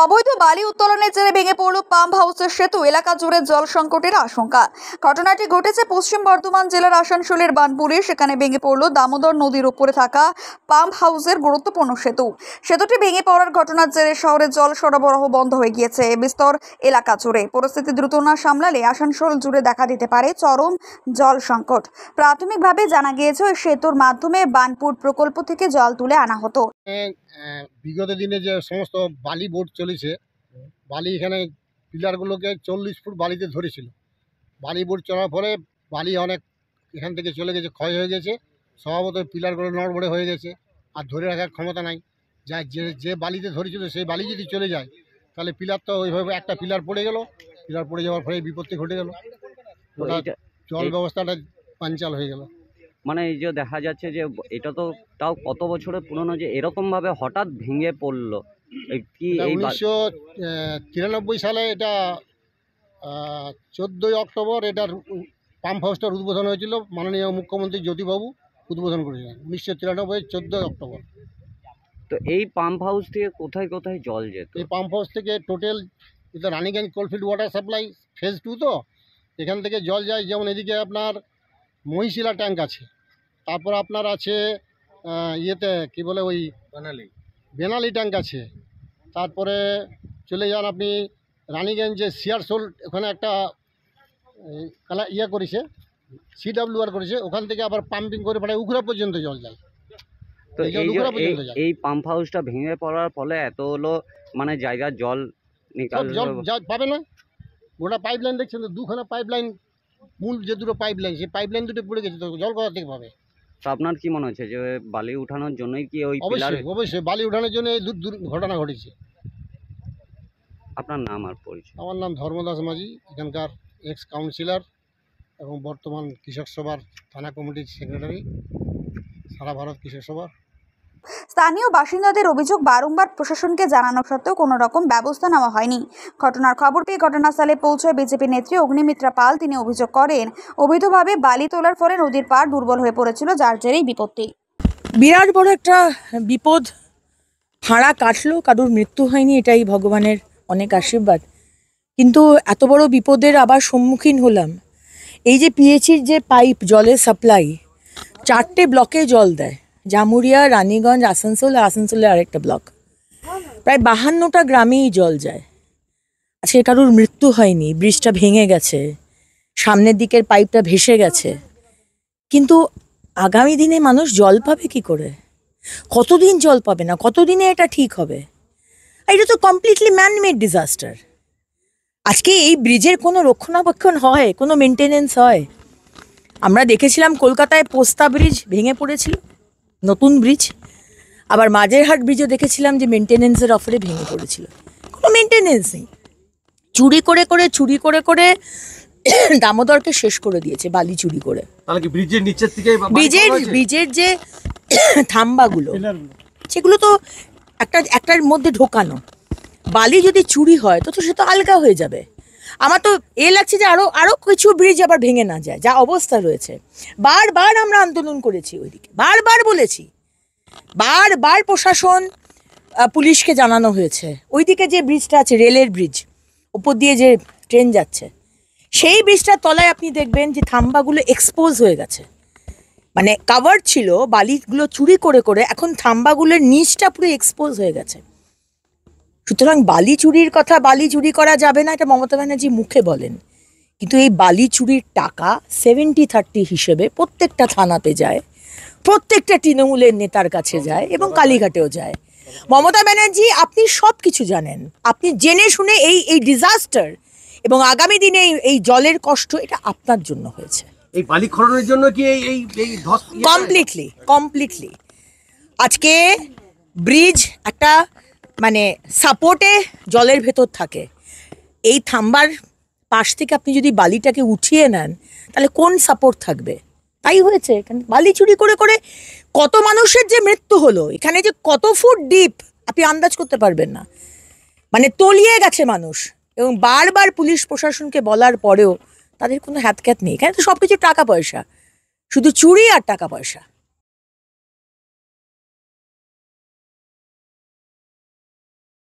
অবৈধ বালি উত্তোলনের জেরে ভেঙে পড়ল পাম্প হাউসের সেতু, এলাকা জুড়ে জল সংকটের আশঙ্কা। ঘটনাটি ঘটেছে পশ্চিম বর্ধমান জেলার আসানসোলের বানপুরে। সেখানে ভেঙে পড়ল দামোদর নদীর উপরে থাকা পাম্প হাউসের গুরুত্বপূর্ণ সেতু। সেতুটি ভেঙে পড়ার ঘটনার জেরে শহরে জল সরবরাহ বন্ধ হয়ে গিয়েছে বিস্তর এলাকা জুড়ে। পরিস্থিতি দ্রুত না সামলালে আসানসোল জুড়ে দেখা দিতে পারে চরম জল সংকট। প্রাথমিকভাবে জানা গিয়েছে ওই সেতুর মাধ্যমে বানপুর প্রকল্প থেকে জল তুলে আনা হতো। বিগত দিনে যে সমস্ত বালি বোট চলেছে, বালি এখানে পিলারগুলোকে 40 ফুট বালিতে ধরেছিল। বালি বোট চলার পরে বালি অনেক এখান থেকে চলে গেছে, ক্ষয় হয়ে গেছে। স্বভাবত পিলারগুলো নড়বড়ে হয়ে গেছে, আর ধরে রাখার ক্ষমতা নাই। যা যে বালিতে ধরেছিল সেই বালি যদি চলে যায় তাহলে পিলার তো ওইভাবে একটা পিলার পড়ে গেল। পিলার পড়ে যাওয়ার ফলে বিপত্তি ঘটে গেল, ওটা জল ব্যবস্থাটা পাঞ্চাল হয়ে গেল। মানে এই যে দেখা যাচ্ছে যে এটা তো তাও কত বছরের পুরনো যে এরকম ভাবে হঠাৎ ভেঙে পড়লো। কি 1993 সালে এটা 14ই অক্টোবর এটার পাম্প হাউসটার উদ্বোধন হয়েছিল। মাননীয় মুখ্যমন্ত্রী জ্যোতিবাবু উদ্বোধন করেছিলেন 1993 14 অক্টোবর। তো এই পাম্প হাউস থেকে কোথায় কোথায় জল যেত? এই পাম্প হাউস থেকে টোটাল এটা Raniganj coalfield water supply phase 2, তো এখান থেকে জল যায়। যেমন এদিকে আপনার মহিশিলা ট্যাঙ্ক আছে, তারপর আপনার আছে ইয়েতে কি বলে ওই বেনালি ট্যাঙ্ক আছে। তারপরে চলে যান আপনি রানীগঞ্জে সিয়ারসোল, ওখানে একটা করেছে, CWR করেছে, ওখান থেকে আবার পাম্পিং করে পাঠায় উখরা পর্যন্ত জল যায়। তো এই পাম্প হাউসটা ভেঙে পড়ার ফলে এত হলো মানে জায়গার জল জল পাবে না। গোটা পাইপ লাইন দেখছেন তো, দুখানা পাইপ লাইন, মূল যে দুটো পাইপ লাইন, সেই পাইপ লাইন দুটো পড়ে গেছে, তো জল কোথা থেকে পাবে? তো আপনার কি মনে হচ্ছে যে বালি উঠানোর জন্যই কি ওই অবশ্যই বালি উঠানোর জন্য এই ঘটনা ঘটেছে। আপনার নাম আর পরিচয়? আমার নাম ধর্মদাস মাঝি, এখানকার এক্স কাউন্সিলর এবং বর্তমান কৃষক সভার থানা কমিটির সেক্রেটারি, সারা ভারত কৃষক সভা। স্থানীয় বাসিন্দাদের অভিযোগ, বারংবার প্রশাসনকে জানানো সত্ত্বেও কোনো রকম ব্যবস্থা নেওয়া হয়নি। ঘটনার খবর পেয়ে ঘটনাস্থলে পৌঁছয় বিজেপি নেত্রী অগ্নিমিত্রা পাল। তিনি অভিযোগ করেন, অবৈধভাবে বালি তোলার ফলে নদীর পাড় দুর্বল হয়ে পড়েছিল, যার জেরেই বিপত্তি। বিরাট বড় একটা বিপদ হাঁড়া কাটলো, কারোর মৃত্যু হয়নি, এটাই ভগবানের অনেক আশীর্বাদ। কিন্তু এত বড় বিপদের আবার সম্মুখীন হলাম। এই যে পিএইচির যে পাইপ জলের সাপ্লাই 4টে ব্লকে জল দেয়, জামুরিয়া, রানীগঞ্জ, আসানসোল, আর আসানসোলের আরেকটা ব্লক, প্রায় 52টা গ্রামেই জল যায়। আজকে কারোর মৃত্যু হয়নি, ব্রিজটা ভেঙে গেছে, সামনের দিকের পাইপটা ভেসে গেছে, কিন্তু আগামী দিনে মানুষ জল পাবে কি করে? কতদিন জল পাবে না? কতদিনে এটা ঠিক হবে? এটা তো কমপ্লিটলি ম্যানমেড ডিজাস্টার। আজকে এই ব্রিজের কোনো রক্ষণাবেক্ষণ হয়, কোনো মেনটেনেন্স হয়? আমরা দেখেছিলাম কলকাতায় পোস্তা ব্রিজ ভেঙে পড়েছিল, নতুন ব্রিজ। আবার মাঝেরহাট ব্রিজও দেখেছিলাম যে মেনটেনেন্সের অফারে ভেঙে পড়েছিল, কোনো মেনটেনেন্স নেই। চুরি করে করে দামোদরকে শেষ করে দিয়েছে, বালি চুরি করে। ব্রিজের নিচের থেকে ব্রিজের যে থাম্বাগুলো, সেগুলো তো একটার মধ্যে ঢোকানো। বালি যদি চুরি হয় তো সে তো আলগা হয়ে যাবে। আমার তো লাগছে যে আরো কিছু ব্রিজ আবার ভেঙে না যায়, যা অবস্থা রয়েছে। বারবার আমরা আন্দোলন করেছি ওইদিকে, বারবার বলেছি, বারবার প্রশাসন পুলিশকে জানানো হয়েছে। ওইদিকে যে ব্রিজটা আছে, রেলের ব্রিজ, ওপর দিয়ে যে ট্রেন যাচ্ছে, সেই ব্রিজটার তলায় আপনি দেখবেন যে থাম্বাগুলো এক্সপোজ হয়ে গেছে, মানে কাভার ছিল বালিগুলো চুরি করে, এখন থাম্বাগুলোর নিচটা পুরো এক্সপোজ হয়ে গেছে। সুতরাং বালি চুরির কথা, বালি চুরি করা যাবে না, এটা মমতা ব্যানার্জি মুখে বলেন, কিন্তু এই বালি চুরির টাকা 70-30 হিসেবে প্রত্যেকটা থানাতে যায়, প্রত্যেকটা তৃণমূলের নেতার কাছে যায় এবং কালীঘাটেও যায়। মমতা ব্যানার্জি, আপনি সব কিছু জানেন, আপনি জেনে শুনে এই ডিজাস্টার এবং আগামী দিনে এই জলের কষ্ট, এটা আপনার জন্য হয়েছে। এই বালি খননের জন্য কি এই কমপ্লিটলি আজকে ব্রিজ একটা মানে সাপোর্টে জলের ভেতর থাকে। এই থাম্বার পাশ থেকে আপনি যদি বালিটাকে উঠিয়ে নেন তাহলে কোন সাপোর্ট থাকবে? তাই হয়েছে। এখানে বালি চুরি করে কত মানুষের যে মৃত্যু হলো, এখানে যে কত ফুট ডিপ আপনি আন্দাজ করতে পারবেন না, মানে তলিয়ে গেছে মানুষ। এবং বারবার পুলিশ প্রশাসনকে বলার পরেও তাদের কোনো হ্যাতক্যাত নেই। এখানে তো সব কিছু টাকা পয়সা, শুধু চুরি আর টাকা পয়সা।